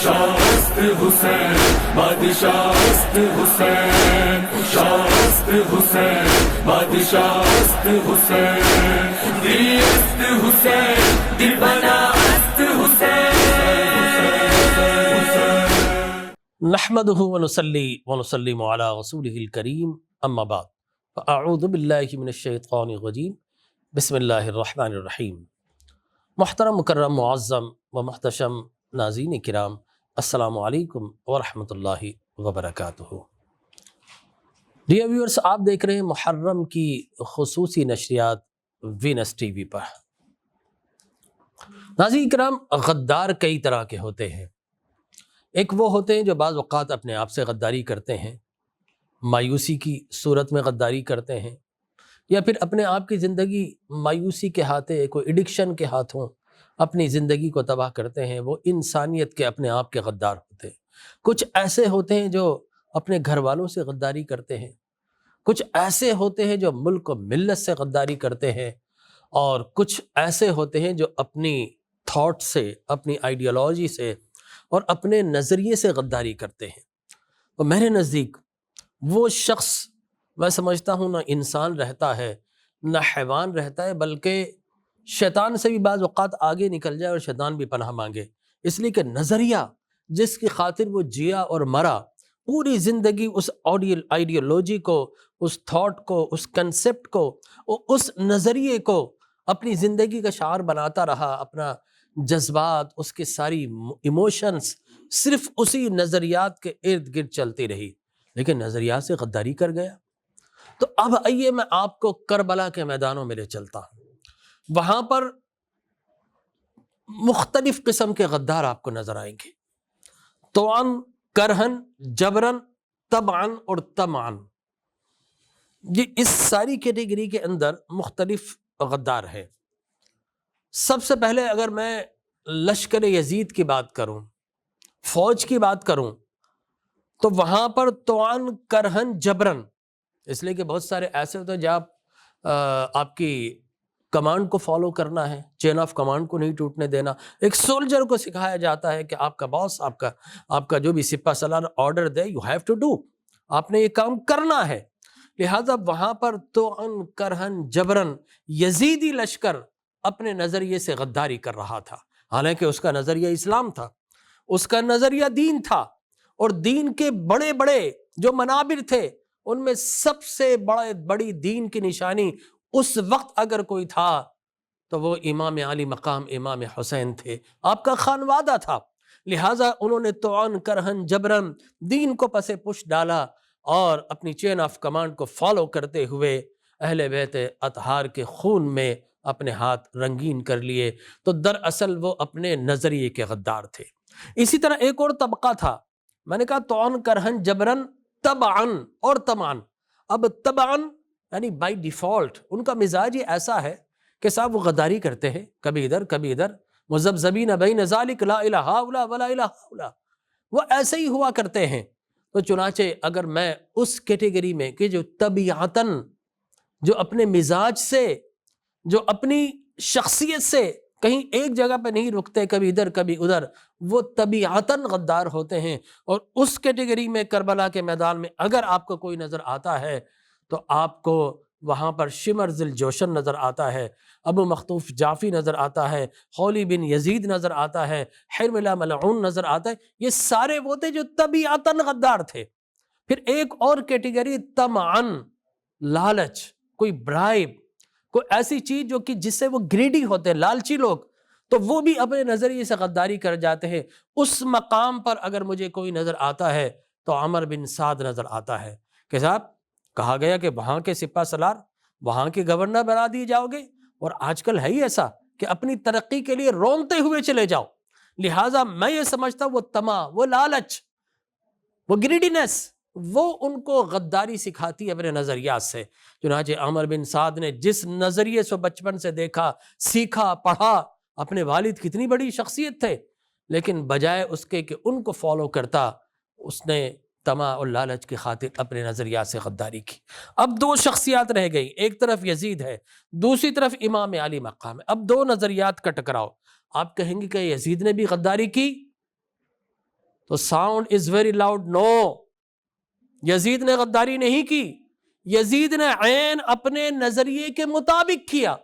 شاست حسین بادشاہست حسین شاست حسین بادشاہست حسین دیست حسین دل بناست حسین نحمده ونصلي ونسلم على رسوله الكريم اما بعد فاعوذ باللہ من الشیطان الرجیم بسم اللہ الرحمن الرحیم۔ محترم مکرم معظم و محتشم ناظرین کرام، السلام علیکم ورحمۃ اللہ وبرکاتہ۔ ڈیئر ویورز، آپ دیکھ رہے ہیں محرم کی خصوصی نشریات وینس ٹی وی پر۔ ناظرین کرام، غدار کئی طرح کے ہوتے ہیں۔ ایک وہ ہوتے ہیں جو بعض اوقات اپنے آپ سے غداری کرتے ہیں، مایوسی کی صورت میں غداری کرتے ہیں، یا پھر اپنے آپ کی زندگی مایوسی کے ہاتھے، کوئی ایڈکشن کے ہاتھوں اپنی زندگی کو تباہ کرتے ہیں۔ وہ انسانیت کے اپنے آپ کے غدار ہوتے ہیں۔ کچھ ایسے ہوتے ہیں جو اپنے گھر والوں سے غداری کرتے ہیں، کچھ ایسے ہوتے ہیں جو ملک و ملت سے غداری کرتے ہیں، اور کچھ ایسے ہوتے ہیں جو اپنی تھاٹ سے، اپنی آئیڈیالوجی سے اور اپنے نظریے سے غداری کرتے ہیں۔ اور میرے نزدیک وہ شخص، میں سمجھتا ہوں، نہ انسان رہتا ہے نہ حیوان رہتا ہے، بلکہ شیطان سے بھی بعض اوقات آگے نکل جائے اور شیطان بھی پناہ مانگے، اس لیے کہ نظریہ جس کی خاطر وہ جیا اور مرا، پوری زندگی اس آئیڈیالوجی کو، اس تھاٹ کو، اس کنسپٹ کو، اس نظریے کو اپنی زندگی کا شعار بناتا رہا، اپنا جذبات، اس کے ساری ایموشنز صرف اسی نظریات کے ارد گرد چلتی رہی، لیکن نظریات سے غداری کر گیا۔ تو اب آئیے میں آپ کو کربلا کے میدانوں میں لے چلتا ہوں۔ وہاں پر مختلف قسم کے غدار آپ کو نظر آئیں گے، طوعاً، کرہن، جبرن، طبعاً اور طمعاً۔ یہ اس ساری کیٹیگری کے اندر مختلف غدار ہے۔ سب سے پہلے اگر میں لشکر یزید کی بات کروں، فوج کی بات کروں، تو وہاں پر طوعاً، کرہن، جبرن، اس لیے کہ بہت سارے ایسے ہوتے ہیں جب آپ کی کمانڈ کو فالو کرنا ہے، چین آف کمانڈ کو نہیں ٹوٹنے دینا۔ ایک سولجر کو سکھایا جاتا ہے کہ آپ کا باس، آپ کا جو بھی سپہ سالار آرڈر دے، یو ہیو ٹو ڈو، آپ نے یہ کام کرنا ہے۔ لہٰذا وہاں پر طوعاً، کرہن، جبرن یزیدی لشکر اپنے نظریے سے غداری کر رہا تھا، حالانکہ اس کا نظریہ اسلام تھا، اس کا نظریہ دین تھا، اور دین کے بڑے بڑے جو منابر تھے، ان میں سب سے بڑی دین کی نشانی اس وقت اگر کوئی تھا تو وہ امام علی مقام امام حسین تھے، آپ کا خانوادہ تھا۔ لہٰذا انہوں نے طوعاً، کرہن، جبرن دین کو پس پش ڈالا، اور اپنی چین آف کمانڈ کو فالو کرتے ہوئے اہل بیت اطہار کے خون میں اپنے ہاتھ رنگین کر لیے۔ تو دراصل وہ اپنے نظریے کے غدار تھے۔ اسی طرح ایک اور طبقہ تھا، میں نے کہا طوعاً، کرہن، جبرن، طبعاً اور طمعاً۔ اب طبعاً یعنی بائی ڈیفالٹ ان کا مزاج ہی ایسا ہے کہ صاحب وہ غداری کرتے ہیں، کبھی ادھر کبھی ادھر، مذبذبین بین ذالک لا الہ ہؤلاء ولا الہ ہؤلاء، وہ ایسے ہی ہوا کرتے ہیں۔ تو چنانچہ اگر میں اس کیٹیگری میں کہ جو طبیعتاً، جو اپنے مزاج سے، جو اپنی شخصیت سے کہیں ایک جگہ پہ نہیں رکتے، کبھی ادھر کبھی ادھر، وہ طبیعتاً غدار ہوتے ہیں۔ اور اس کیٹیگری میں کربلا کے میدان میں اگر آپ کو کوئی نظر آتا ہے تو آپ کو وہاں پر شمر ذی الجوشن نظر آتا ہے، ابو مخطوف جعفی نظر آتا ہے، خولی بن یزید نظر آتا ہے، حرملہ ملعون نظر آتا ہے۔ یہ سارے وہ تھے جو طبیعتاً غدار تھے۔ پھر ایک اور کیٹیگری طمعاً، لالچ، کوئی برائب، کوئی ایسی چیز جو کہ جس سے وہ گریڈی ہوتے ہیں، لالچی لوگ، تو وہ بھی اپنے نظریے سے غداری کر جاتے ہیں۔ اس مقام پر اگر مجھے کوئی نظر آتا ہے تو عمر بن سعد نظر آتا ہے کہ صاحب کہا گیا کہ وہاں کے سپہ سالار، وہاں کے گورنر بنا دیے جاؤ گے، اور آج کل ہے ہی ایسا کہ اپنی ترقی کے لیے رونتے ہوئے چلے جاؤ۔ لہٰذا میں یہ سمجھتا ہوں وہ طمع، وہ لالچ، وہ گریڈینس، وہ ان کو غداری سکھاتی ہے اپنے نظریات سے۔ چنانچہ عمر بن سعد نے جس نظریے سے بچپن سے دیکھا، سیکھا، پڑھا، اپنے والد کتنی بڑی شخصیت تھے، لیکن بجائے اس کے کہ ان کو فالو کرتا، اس نے طمع اور لالچ کی خاطر اپنے نظریات سے غداری کی۔ اب دو شخصیات رہ گئی، ایک طرف یزید ہے، دوسری طرف امام علی مقام ہے۔ اب دو نظریات کا ٹکراؤ، آپ کہیں گے کہ یزید نے بھی غداری کی؟ تو ساؤنڈ از ویری لاؤڈ. نو، یزید نے غداری نہیں کی، یزید نے عین اپنے نظریے کے مطابق کیا.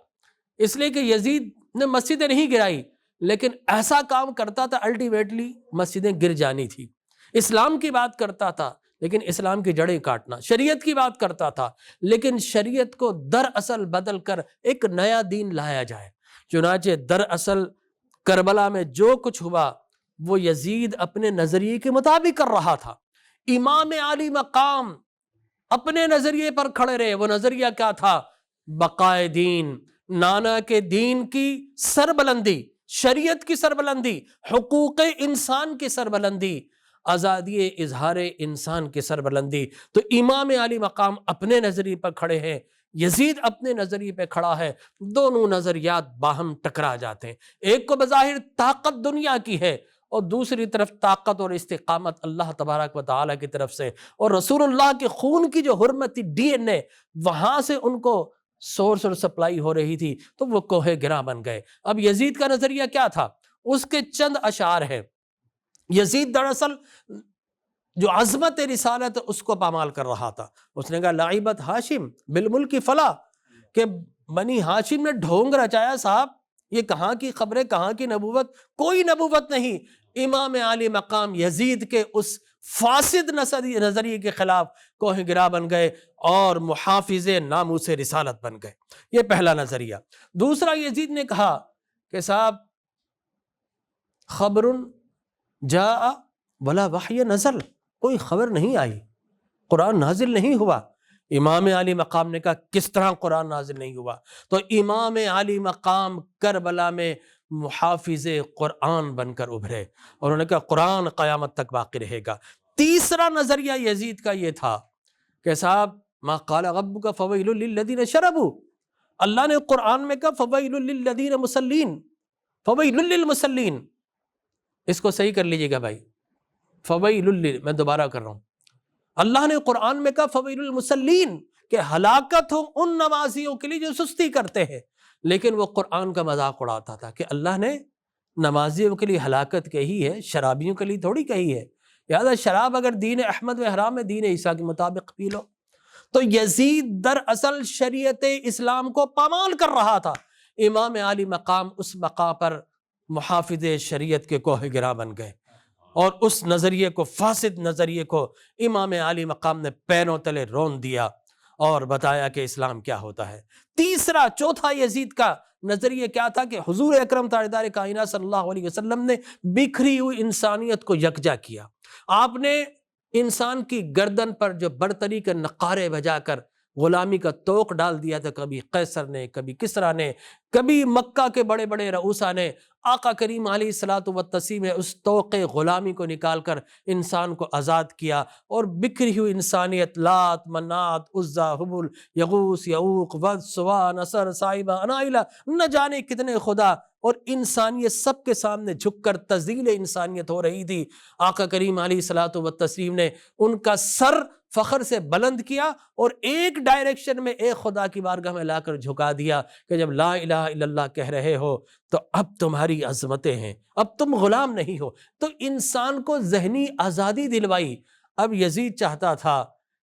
اس لیے کہ یزید نے مسجدیں نہیں گرائی، لیکن ایسا کام کرتا تھا الٹیمیٹلی مسجدیں گر جانی تھی. اسلام کی بات کرتا تھا لیکن اسلام کی جڑیں کاٹنا. شریعت کی بات کرتا تھا لیکن شریعت کو دراصل بدل کر ایک نیا دین لایا جائے. چنانچہ دراصل کربلا میں جو کچھ ہوا وہ یزید اپنے نظریے کے مطابق کر رہا تھا. امام علی مقام اپنے نظریے پر کھڑے رہے. وہ نظریہ کیا تھا؟ بقائے دین، نانا کے دین کی سربلندی، شریعت کی سربلندی، حقوق انسان کی سربلندی، آزادی اظہار انسان کی سربلندی. تو امام علی مقام اپنے نظریے پر کھڑے ہیں، یزید اپنے نظریے پہ کھڑا ہے. دونوں نظریات باہم ٹکرا جاتے ہیں. ایک کو بظاہر طاقت دنیا کی ہے اور دوسری طرف طاقت اور استقامت اللہ تبارک و تعالیٰ کی طرف سے، اور رسول اللہ کے خون کی جو حرمت تھی، ڈی این اے، وہاں سے ان کو سورس اور سپلائی ہو رہی تھی، تو وہ کوہ گراں بن گئے. اب یزید کا نظریہ کیا تھا؟ اس کے چند اشعار ہیں. یزید دراصل جو عظمت رسالت اس کو پامال کر رہا تھا. اس نے کہا لعبت ہاشم بالملک فلا، کہ بنی ہاشم نے ڈھونگ رچایا صاحب، یہ کہاں کی خبریں، کہاں کی نبوت؟ کوئی نبوت نہیں. امام علی مقام یزید کے اس فاسد نظریے کے خلاف کوہ گراں بن گئے اور محافظ ناموس رسالت بن گئے. یہ پہلا نظریہ. دوسرا، یزید نے کہا کہ صاحب خبر جاء ولا وحی نزل، کوئی خبر نہیں آئی، قرآن نازل نہیں ہوا. امام علی مقام نے کہا کس طرح قرآن نازل نہیں ہوا؟ تو امام علی مقام کربلا میں محافظ قرآن بن کر ابھرے اور انہوں نے کہا قرآن قیامت تک باقی رہے گا. تیسرا نظریہ یزید کا یہ تھا کہ صاحب ما قال ربک فویل للذین شربوا، اللہ نے قرآن میں کہا فویل للذین مسلین، فویل للمسلین. اس کو صحیح کر لیجئے گا بھائی، فویل، میں دوبارہ کر رہا ہوں، اللہ نے قرآن میں کہا فویل المسلین، کہ ہلاکت ہو ان نمازیوں کے لیے جو سستی کرتے ہیں. لیکن وہ قرآن کا مذاق اڑاتا تھا کہ اللہ نے نمازیوں کے لیے ہلاکت کہی ہے، شرابیوں کے لیے تھوڑی کہی ہے. لہٰذا شراب اگر دین احمد میں حرام ہے، دین عیسیٰ کے مطابق پی لو. تو یزید دراصل شریعت اسلام کو پامال کر رہا تھا. امام علی مقام اس مقام پر محافظ شریعت کے کوہ گراں بن گئے اور اس نظریے کو، فاسد نظریے کو امام علی مقام نے پیروں تلے رون دیا اور بتایا کہ اسلام کیا ہوتا ہے. تیسرا، چوتھا یزید کا نظریہ کیا تھا کہ حضور اکرم تاجدار کائنات صلی اللہ علیہ وسلم نے بکھری ہوئی انسانیت کو یکجا کیا. آپ نے انسان کی گردن پر جو برتری کے نقارے بجا کر غلامی کا توق ڈال دیا تھا، کبھی قیصر نے، کبھی کسریٰ نے، کبھی مکہ کے بڑے بڑے رؤسا نے، آقا کریم علیہ الصلوۃ والتسلیم نے اس توق غلامی کو نکال کر انسان کو آزاد کیا اور بکھری ہوئی انسانیت، لات، منات، عزا، حبل، یغوث، یعوق، ود، سوا، نصر، صائبہ، انائلہ، نہ جانے کتنے خدا، اور انسانیت سب کے سامنے جھک کر تذلیل انسانیت ہو رہی تھی. آقا کریم علیہ الصلوۃ والتسلیم نے ان کا سر فخر سے بلند کیا اور ایک ڈائریکشن میں ایک خدا کی بارگاہ میں لا کر جھکا دیا کہ جب لا الہ الا اللہ کہہ رہے ہو تو اب تمہاری عظمتیں ہیں، اب تم غلام نہیں ہو. تو انسان کو ذہنی آزادی دلوائی. اب یزید چاہتا تھا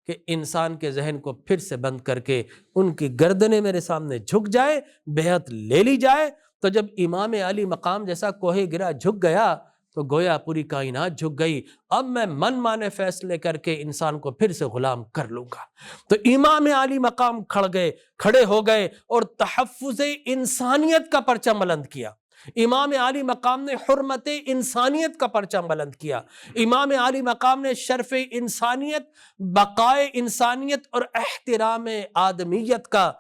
کہ انسان کے ذہن کو پھر سے بند کر کے ان کی گردنیں میرے سامنے جھک جائے، بیعت لے لی جائے. تو جب امام علی مقام جیسا کوہ گرا جھک گیا تو گویا پوری کائنات جھک گئی. اب میں من مانے فیصلے کر کے انسان کو پھر سے غلام کر لوں گا. تو امام علی مقام کھڑے ہو گئے اور تحفظ انسانیت کا پرچم بلند کیا. امام علی مقام نے حرمت انسانیت کا پرچم بلند کیا. امام علی مقام نے شرف انسانیت، بقائے انسانیت اور احترام آدمیت کا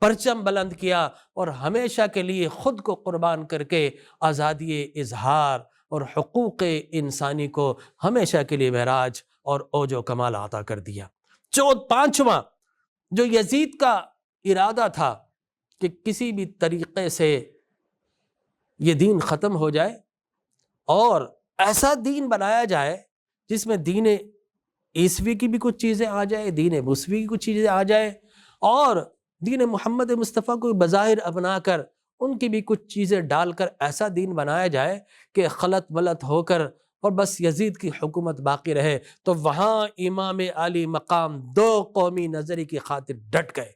پرچم بلند کیا اور ہمیشہ کے لیے خود کو قربان کر کے آزادی اظہار اور حقوق انسانی کو ہمیشہ کے لیے معراج اور اوج و کمال عطا کر دیا. پانچواں جو یزید کا ارادہ تھا کہ کسی بھی طریقے سے یہ دین ختم ہو جائے اور ایسا دین بنایا جائے جس میں دین عیسوی کی بھی کچھ چیزیں آ جائے، دین موسوی کی کچھ چیزیں آ جائے، اور دین محمد مصطفیٰ کو بظاہر اپنا کر ان کی بھی کچھ چیزیں ڈال کر ایسا دین بنایا جائے کہ خلط ملط ہو کر اور بس یزید کی حکومت باقی رہے، تو وہاں امام علی مقام 2 قومی نظری کی خاطر ڈٹ گئے۔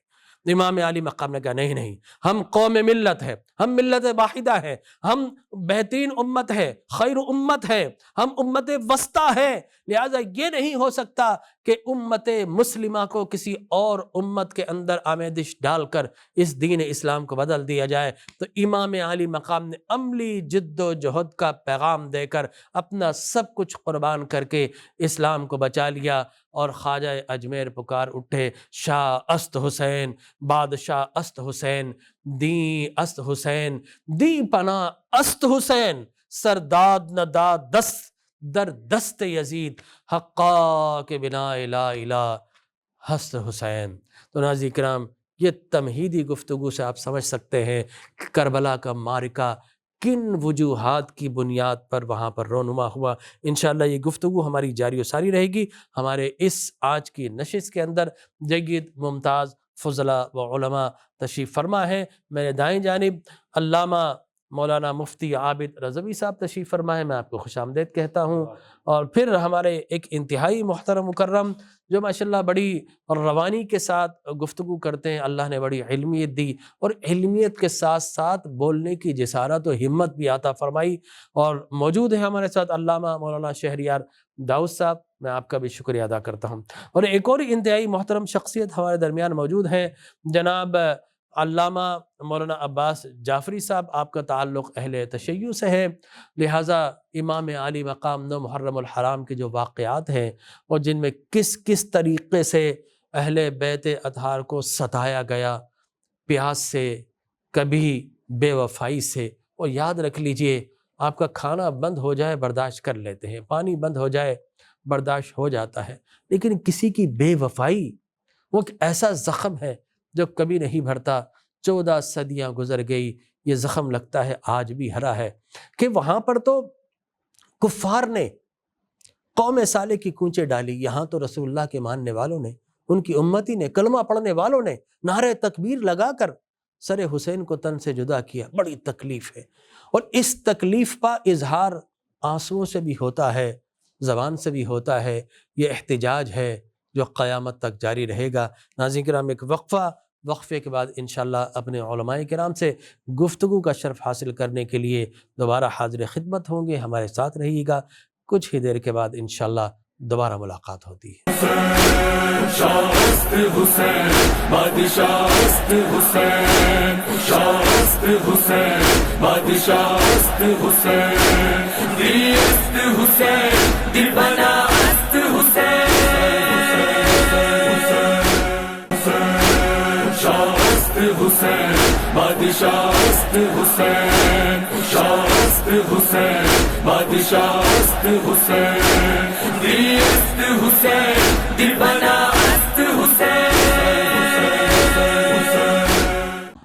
امام علی مقام نے کہا نہیں، ہم قوم ملت ہے، ہم ملت واحدہ ہے، ہم بہترین امت ہے، خیر امت ہے، ہم امت وسطیٰ ہے، لہٰذا یہ نہیں ہو سکتا کہ امت مسلمہ کو کسی اور امت کے اندر آمیزش ڈال کر اس دین اسلام کو بدل دیا جائے۔ تو امام علی مقام نے عملی جد و جہد کا پیغام دے کر اپنا سب کچھ قربان کر کے اسلام کو بچا لیا، اور خواجہ اجمیر پکار اٹھے، شاہ است حسین، بادشاہ است حسین، دی است حسین، دی پناہ است حسین، سرداد نداد دست در دست یزید، حقا کے بنا لا الہ ہست حسین۔ تو ناظرین کرام، یہ تمہیدی گفتگو سے آپ سمجھ سکتے ہیں کہ کربلا کا معرکہ کن وجوہات کی بنیاد پر وہاں پر رونما ہوا۔ انشاءاللہ یہ گفتگو ہماری جاری و ساری رہے گی۔ ہمارے اس آج کی نشست کے اندر جید ممتاز فضلاء و علماء تشریف فرما ہے۔ میرے دائیں جانب علامہ مولانا مفتی عابد رضوی صاحب تشریف فرما ہے، میں آپ کو خوش آمدید کہتا ہوں۔ اور پھر ہمارے ایک انتہائی محترم مکرم جو ماشاءاللہ بڑی روانی کے ساتھ گفتگو کرتے ہیں، اللہ نے بڑی علمیت دی، اور علمیت کے ساتھ ساتھ بولنے کی جسارت و ہمت بھی عطا فرمائی، اور موجود ہیں ہمارے ساتھ علامہ مولانا شہریار داؤد صاحب، میں آپ کا بھی شکریہ ادا کرتا ہوں۔ اور ایک اور انتہائی محترم شخصیت ہمارے درمیان موجود ہے، جناب علامہ مولانا عباس جعفری صاحب۔ آپ کا تعلق اہل تشیع سے ہے، لہٰذا امام علی مقام 9 محرم الحرام کے جو واقعات ہیں، اور جن میں کس طریقے سے اہل بیت اطہار کو ستایا گیا، پیاس سے، کبھی بے وفائی سے، اور یاد رکھ لیجئے آپ کا کھانا بند ہو جائے برداشت کر لیتے ہیں، پانی بند ہو جائے برداشت ہو جاتا ہے، لیکن کسی کی بے وفائی وہ ایک ایسا زخم ہے جو کبھی نہیں بھرتا۔ 14 صدیاں گزر گئی، یہ زخم لگتا ہے آج بھی ہرا ہے، کہ وہاں پر تو کفار نے قوم صالح کی کونچیں ڈالی، یہاں تو رسول اللہ کے ماننے والوں نے، ان کی امتی نے، کلمہ پڑھنے والوں نے نعرہ تکبیر لگا کر سر حسین کو تن سے جدا کیا۔ بڑی تکلیف ہے، اور اس تکلیف کا اظہار آنسوؤں سے بھی ہوتا ہے، زبان سے بھی ہوتا ہے۔ یہ احتجاج ہے جو قیامت تک جاری رہے گا۔ ناظرین کرام، ایک وقفے کے بعد انشاءاللہ اپنے علماء کرام سے گفتگو کا شرف حاصل کرنے کے لیے دوبارہ حاضر خدمت ہوں گے۔ ہمارے ساتھ رہیے گا، کچھ ہی دیر کے بعد انشاءاللہ دوبارہ ملاقات ہوتی ہے۔ شاست حسین، بادشاہست حسین، شاست حسین، بادشاہست حسین، دیست حسین، دل بنا است حسین، شاست حسین، بادشاہست حسین، شاست حسین، بادشاہست حسین، دیست حسین، دل بنا است حسین۔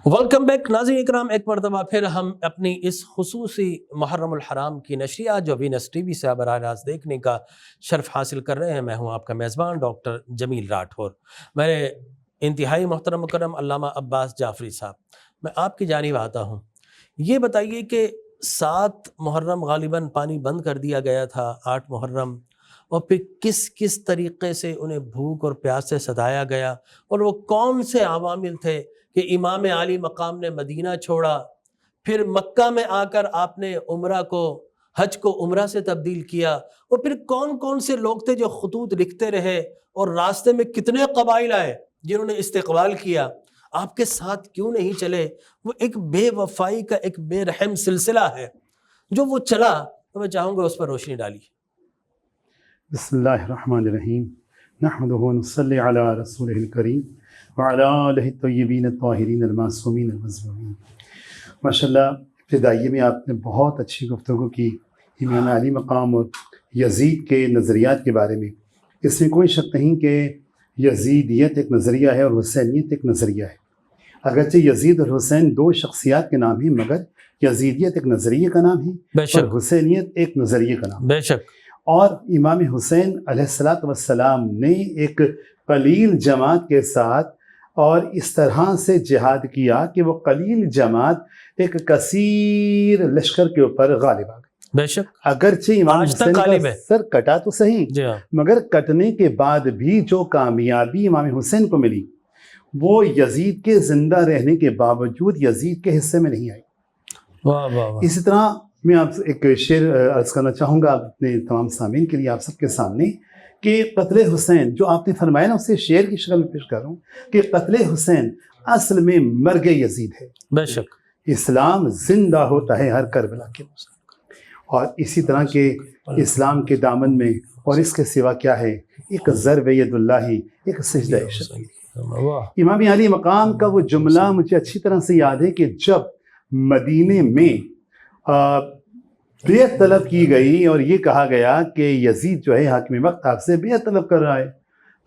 ویلکم بیک ناظرین اکرام، ایک مرتبہ پھر ہم اپنی اس خصوصی محرم الحرام کی نشریات جو وینس ٹی وی سے براہ راست دیکھنے کا شرف حاصل کر رہے ہیں۔ میں ہوں آپ کا میزبان ڈاکٹر جمیل راٹھور۔ میرے انتہائی محترم مکرم علامہ عباس جعفری صاحب، میں آپ کی جانب آتا ہوں۔ یہ بتائیے کہ 7 محرم غالباً پانی بند کر دیا گیا تھا، 8 محرم، اور پھر کس طریقے سے انہیں بھوک اور پیاس سے ستایا گیا، اور وہ کون سے عوامل تھے کہ امام علی مقام نے مدینہ چھوڑا، پھر مکہ میں آ کر آپ نے حج کو عمرہ سے تبدیل کیا، اور پھر کون سے لوگ تھے جو خطوط لکھتے رہے، اور راستے میں کتنے قبائل آئے جنہوں نے استقبال کیا، آپ کے ساتھ کیوں نہیں چلے؟ وہ ایک بے وفائی کا ایک بے رحم سلسلہ ہے جو وہ چلا، تو میں چاہوں گا اس پر روشنی ڈالی۔ بسم اللہ الرحمن الرحیم، نحمدہ ونصلی علی رسولہ الکریم وعلی آلہ الطیبین الطاہرین المعصومین المظلومین۔ ماشاءاللہ ابتدائیے میں آپ نے بہت اچھی گفتگو کی امام علی مقام اور یزید کے نظریات کے بارے میں۔ اس میں کوئی شک نہیں کہ یزیدیت ایک نظریہ ہے اور حسینیت ایک نظریہ ہے۔ اگرچہ یزید اور حسین 2 شخصیات کے نام ہیں، مگر یزیدیت ایک نظریے کا نام ہے اور حسینیت ایک نظریے کا نام ہے۔ بے شک۔ اور امام حسین علیہ السلام نے ایک قلیل جماعت کے ساتھ اور اس طرح سے جہاد کیا کہ وہ قلیل جماعت ایک کثیر لشکر کے اوپر غالب آ گئی۔ بے شک اگرچہ امام آج تک حسین غالب کا ہے۔ سر کٹا تو صحیح، جی ہاں مگر کٹنے کے بعد بھی جو کامیابی امام حسین کو ملی وہ یزید کے زندہ رہنے کے باوجود یزید کے حصے میں نہیں آئی۔ واہ واہ واہ، اسی طرح میں آپ سے ایک شعر عرض کرنا چاہوں گا اپنے تمام سامعین کے لیے آپ سب کے سامنے کہ قتل حسین جو آپ نے فرمایا نا اسے شعر کی شکل میں پیش کر رہا ہوں کہ قتل حسین اصل میں مرگ یزید ہے، بے شک اسلام زندہ ہوتا ہے ہر کربلا کے موسم، اور اسی طرح کے اسلام کے دامن میں اور اس کے سوا کیا ہے، ایک ضرب ید اللہ، ایک سجدہ شکر۔ واہ، امام علی مقام کا وہ جملہ مجھے اچھی طرح سے یاد ہے کہ جب مدینے میں بیعت طلب کی گئی اور یہ کہا گیا کہ یزید جو ہے حاکم وقت آپ سے بیعت طلب کر رہا ہے،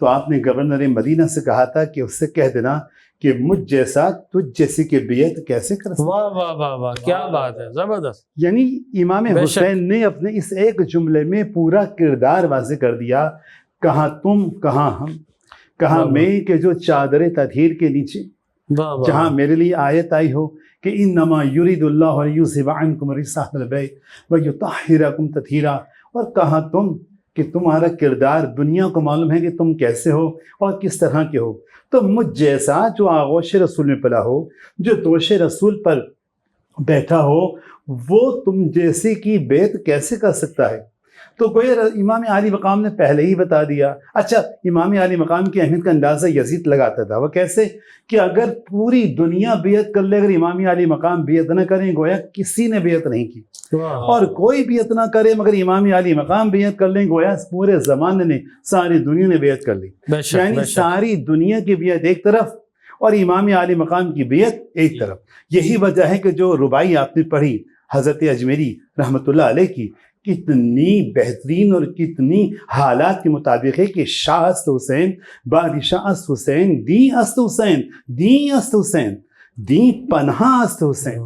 تو آپ نے گورنر مدینہ سے کہا تھا کہ اس سے کہہ دینا کہ مجھ جیسا تجھ جیسی کی بیعت کیسے کر سکتا۔ واہ واہ واہ واہ، کیا بات ہے، زبردست۔ یعنی امام بے شک۔ حسین نے اپنے اس ایک جملے میں پورا کردار واضح کر دیا، کہاں تم کہاں ہم، کہاں واہ واہ۔ میں کہ جو چادر تطہیر کے نیچے واہ واہ، جہاں میرے لیے آیت آئی ہو کہ انما یرید اللہ لیذھب عنکم الرجس اہل البیت ویطہرکم تطہیرا، اور کہاں تم کہ تمہارا کردار دنیا کو معلوم ہے کہ تم کیسے ہو اور کس طرح کے ہو، تو مجھ جیسا جو آغوش رسول میں پلا ہو، جو دوش رسول پر بیٹھا ہو، وہ تم جیسے کی بیعت کیسے کر سکتا ہے؟ تو گویا امام علی مقام نے پہلے ہی بتا دیا۔ اچھا، امام علی مقام کی اہمیت کا اندازہ یزید لگاتا تھا، وہ کیسے کہ اگر پوری دنیا بیعت کر لے، اگر امام علی مقام بیعت نہ کریں گویا کسی نے بیعت نہیں کی، اور کوئی بیعت نہ کرے مگر امام علی مقام بیعت کر لیں گویا پورے زمانے نے، ساری دنیا نے بیعت کر لی۔ بے شک، یعنی بے شک۔ ساری دنیا کی بیعت ایک طرف اور امام علی مقام کی بیعت ایک طرف۔ یہی وجہ ہے کہ جو ربائی آپ نے پڑھی حضرت اجمیری رحمۃ اللہ علیہ کی، کتنی بہترین اور کتنی حالات کے مطابق ہے کہ شاہ است حسین، بادشاہ است حسین، دین است حسین، دین است حسین، دین پناہ است حسین،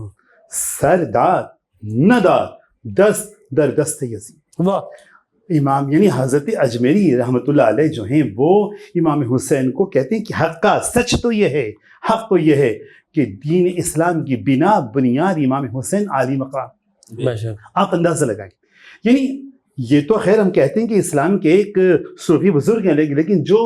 سر داد نداد دست در دست یزید۔ واہ، امام یعنی حضرت اجمیری رحمۃ اللہ علیہ جو ہیں وہ امام حسین کو کہتے ہیں کہ حق کا سچ تو یہ ہے، حق تو یہ ہے کہ دین اسلام کی بنیاد امام حسین علی مقام۔ بے شک، آپ اندازہ لگائیں، یعنی یہ تو خیر ہم کہتے ہیں کہ اسلام کے ایک صوفی بزرگ ہیں، لیکن جو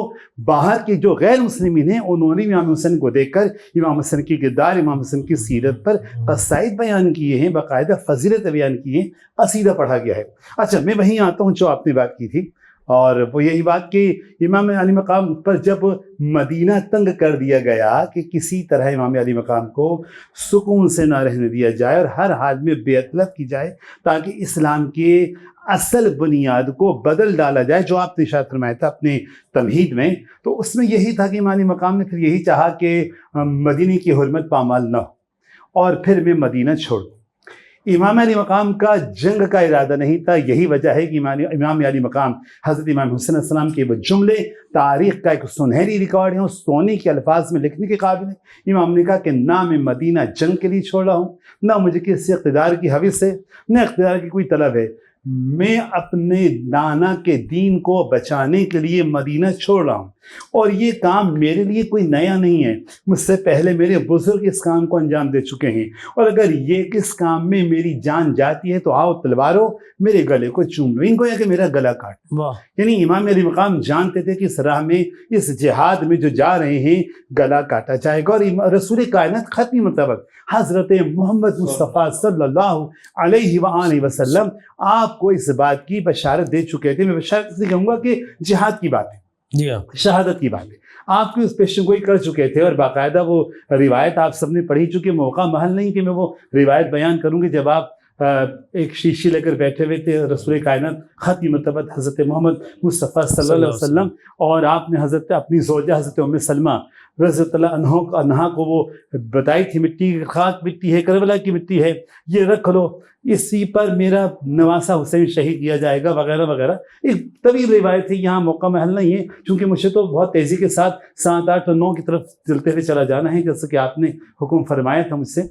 باہر کے جو غیر مسلمین ہیں انہوں نے امام حسین کو دیکھ کر امام حسین کی کردار، امام حسین کی سیرت پر قصائد بیان کیے ہیں، باقاعدہ فضیلت بیان کی ہیں، قصیدہ پڑھا گیا ہے۔ اچھا، میں وہیں آتا ہوں جو آپ نے بات کی تھی، اور وہ یہی بات کہ امام علی مقام پر جب مدینہ تنگ کر دیا گیا کہ کسی طرح امام علی مقام کو سکون سے نہ رہنے دیا جائے اور ہر حال میں بیعت طلب کی جائے تاکہ اسلام کے اصل بنیاد کو بدل ڈالا جائے، جو آپ نے ارشاد فرمایا تھا اپنے تمہید میں، تو اس میں یہی تھا کہ امام علی مقام نے پھر یہی چاہا کہ مدینے کی حرمت پامال نہ ہو اور پھر میں مدینہ چھوڑ دوں۔ امام علی مقام کا جنگ کا ارادہ نہیں تھا، یہی وجہ ہے کہ امام علی مقام حضرت امام حسین علیہ السلام کے وہ جملے تاریخ کا ایک سنہری ریکارڈ ہے، اور سونے کے الفاظ میں لکھنے کے قابل ہے۔ امام نے کہا کہ نہ میں مدینہ جنگ کے لیے چھوڑ رہا ہوں، نہ مجھے کسی اقتدار کی حوث ہے، نہ اقتدار کی کوئی طلب ہے، میں اپنے نانا کے دین کو بچانے کے لیے مدینہ چھوڑ رہا ہوں، اور یہ کام میرے لیے کوئی نیا نہیں ہے، مجھ سے پہلے میرے بزرگ اس کام کو انجام دے چکے ہیں، اور اگر یہ اس کام میں میری جان جاتی ہے تو آؤ تلواروں میرے گلے کو چوم لو، ان کو یہ کہ میرا گلا کاٹ۔ واہ، یعنی امام علی مقام جانتے تھے کہ اس راہ میں، اس جہاد میں جو جا رہے ہیں گلا کاٹا جائے گا، اور رسول کائنات ختمی مطابق حضرت محمد مصطفیٰ صلی اللہ علیہ وآلہ وسلم آپ کو اس بات کی بشارت دے چکے تھے۔ میں بشارت اس لیے کہوں گا کہ جہاد کی بات ہے، جی ہاں، شہادت کی بات ہے، آپ کی اس پیشن گوئی کر چکے تھے، اور باقاعدہ وہ روایت آپ سب نے پڑھی چکی، موقع محل نہیں کہ میں وہ روایت بیان کروں گی۔ جب آپ ایک شیشی لے کر بیٹھے ہوئے تھے، رسول کائنات ختمی مرتبہ حضرت محمد مصطفیٰ صلی اللہ علیہ وسلم، اور آپ نے حضرت اپنی زوجہ حضرت ام سلمہ رضی اللہ عنہا کو وہ بتائی تھی، مٹی خاک مٹی ہے، کربلا کی مٹی ہے، یہ رکھ لو، اسی پر میرا نواسہ حسین شہید کیا جائے گا، وغیرہ وغیرہ۔ ایک طویل روایت ہے، یہاں موقع محل نہیں ہے، چونکہ مجھے تو بہت تیزی کے ساتھ 7، 8 اور 9 کی طرف چلتے ہوئے چلا جانا ہے جیسا کہ آپ نے حکم فرمایا تھا مجھ سے۔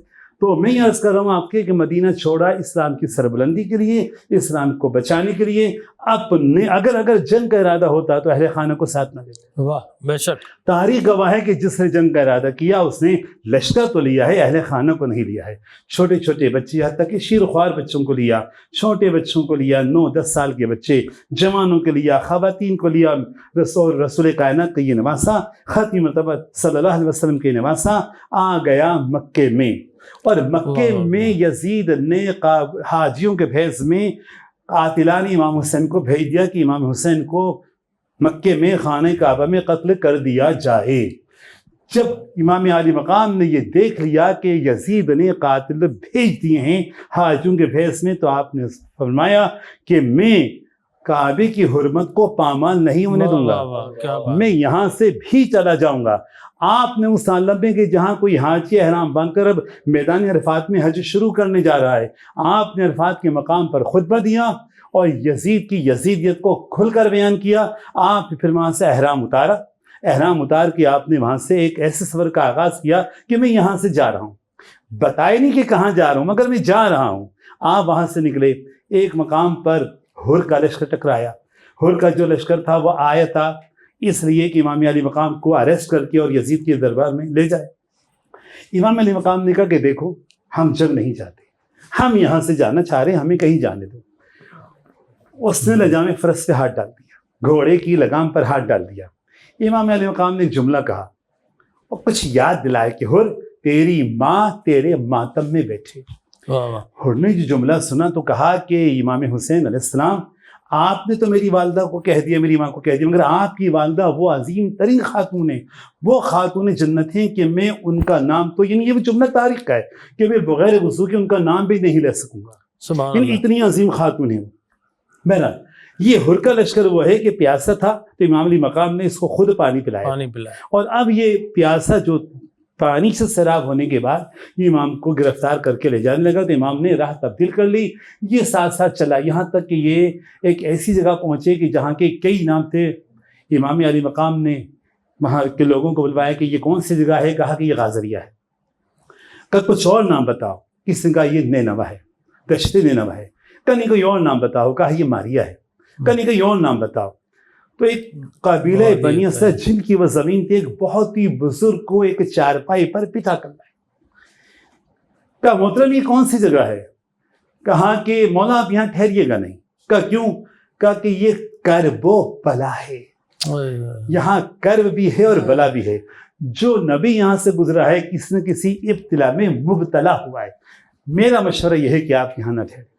تو میں یہ عرض کر رہا ہوں آپ کے کہ مدینہ چھوڑا اسلام کی سربلندی کے لیے، اسلام کو بچانے کے لیے. اپنے اگر جنگ کا ارادہ ہوتا تو اہل خانہ کو ساتھ نہ دیتے. واہ بے شک. تاریخ گواہ ہے کہ جس نے جنگ کا ارادہ کیا اس نے لشکر تو لیا ہے، اہل خانہ کو نہیں لیا ہے. چھوٹے چھوٹے بچے، حتیٰ کہ شیر خوار بچوں کو لیا، چھوٹے بچوں کو لیا، 9-10 سال کے بچے، جوانوں کے لیا، خواتین کو لیا. رسول کائنات کا یہ نواسا، ختم مرتبہ صلی اللہ علیہ وسلم کے نواسا آ گیا مکے میں. اور مکے میں یزید نے حاجیوں کے بھیس میں قاتلان امام حسین کو بھیج دیا کہ امام حسین کو مکے میں خانہ کعبہ میں قتل کر دیا جائے. جب امام عالی مقام نے یہ دیکھ لیا کہ یزید نے قاتل بھیج دیے ہیں حاجیوں کے بھیس میں، تو آپ نے فرمایا کہ میں کعبے کی حرمت کو پامال نہیں ہونے دوں گا، میں یہاں سے بھی چلا جاؤں گا. آپ نے اس عالم میں کہ جہاں کوئی حاجی احرام باندھ کر اب میدان عرفات میں حج شروع کرنے جا رہا ہے، آپ نے عرفات کے مقام پر خطبہ دیا اور یزید کی یزیدیت کو کھل کر بیان کیا. آپ پھر وہاں سے احرام اتار کے آپ نے وہاں سے ایک ایسے سفر کا آغاز کیا کہ میں یہاں سے جا رہا ہوں. بتائے نہیں کہ کہاں جا رہا ہوں، مگر میں جا رہا ہوں. آپ وہاں سے نکلے، ایک مقام پر ہر کا لشکر ٹکرایا. ہر کا جو لشکر تھا وہ آیا تھا اس لیے کہ امام علی مقام کو اریسٹ کر کے اور یزید کے دربار میں لے جائے. امام علی مقام نے کہا کہ دیکھو ہم جنگ نہیں چاہتے، ہم یہاں سے جانا چاہ رہے ہیں، ہمیں کہیں جانے دو. اس نے لجام فرس پہ ہاتھ ڈال دیا، گھوڑے کی لگام پر ہاتھ ڈال دیا. امام علی مقام نے ایک جملہ کہا اور کچھ یاد دلائے کہ ہر تیری ماں تیرے ماتم میں بیٹھے. ہر نے جو جملہ سنا تو کہا کہ امام حسین علیہ السلام آپ نے تو میری والدہ کو کہہ دیا، میری ماں کو کہہ دیا، مگر آپ کی والدہ وہ عظیم ترین خاتون ہیں، وہ خاتون جنت ہیں کہ میں ان کا نام تو یعنی یہ جملہ تاریخ کا ہے کہ میں بغیر وضو کے ان کا نام بھی نہیں لے سکوں گا. یعنی اتنی عظیم خاتون ہیں. بہرحال یہ ہر کا لشکر وہ ہے کہ پیاسا تھا تو امام علی مقام نے اس کو خود پانی پلایا. اور اب یہ پیاسا جو پانی سے سیراب ہونے کے بعد یہ امام کو گرفتار کر کے لے جانے لگا تو امام نے راہ تبدیل کر لی. یہ ساتھ ساتھ چلا یہاں تک کہ یہ ایک ایسی جگہ پہنچے کہ جہاں کے کئی نام تھے. امام علی مقام نے وہاں کے لوگوں کو بلوایا کہ یہ کون سی جگہ ہے، کہا کہ یہ غازریہ ہے. کہ کچھ اور نام بتاؤ، کس نے کہا یہ نینوا ہے، دشت نینوا ہے. کہیں کوئی اور نام بتاؤ، کہا یہ ماریا ہے. کہیں کوئی اور نام بتاؤ. تو ایک قبیلہ بنی اسد جن کی وہ زمین تھی، ایک بہت ہی بزرگ کو ایک چارپائی پر بٹھا کر لائے. کہا محترم یہ کون سی جگہ ہے؟ کہا کہ مولا آپ یہاں ٹھہریے گا نہیں. کہا کیوں؟ کہا کہ یہ کرب و بلا ہے، یہاں کرب بھی ہے اور بلا بھی ہے. جو نبی یہاں سے گزرا ہے کسی نہ کسی ابتلا میں مبتلا ہوا ہے. میرا مشورہ یہ ہے کہ آپ یہاں نہ ٹھہریں.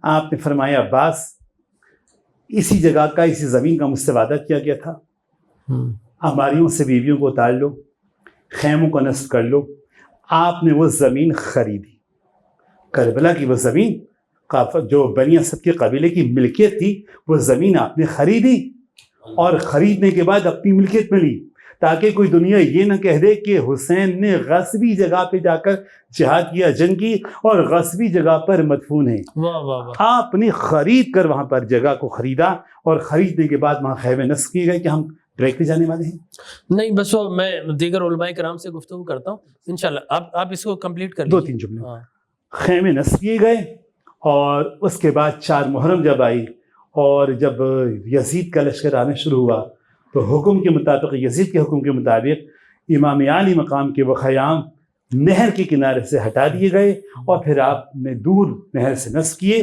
آپ نے فرمایا عباس اسی جگہ کا، اسی زمین کا مجھ سے وعدہ کیا گیا تھا، ہماریوں سے بیویوں کو اتار لو، خیموں کو نصب کر لو. آپ نے وہ زمین خریدی، کربلا کی وہ زمین جو بنی اسد کے قبیلے کی ملکیت تھی، وہ زمین آپ نے خریدی اور خریدنے کے بعد اپنی ملکیت میں لی تاکہ کوئی دنیا یہ نہ کہہ دے کہ حسین نے غصبی جگہ پہ جا کر جہاد کیا، جنگ کی اور غصبی جگہ پر مدفون ہے. آپ نے خرید کر وہاں پر جگہ کو خریدا اور خریدنے کے بعد وہاں خیمے نصب کیے گئے کہ ہم ڈائریکٹلی جانے والے ہیں. نہیں بس وہ میں دیگر علماء کرام سے گفتگو کرتا ہوں انشاءاللہ. آپ اس کو کمپلیٹ کر لیجیے. 2-3 جملے. خیمے نصب کیے گئے اور اس کے بعد 4 محرم جب آئی اور جب یزید کا لشکر آنا شروع ہوا تو حکم کے مطابق، یزید کے حکم کے مطابق امام علی مقام کے وہ خیام نہر کے کنارے سے ہٹا دیے گئے اور پھر آپ نے دور نہر سے نصب کیے.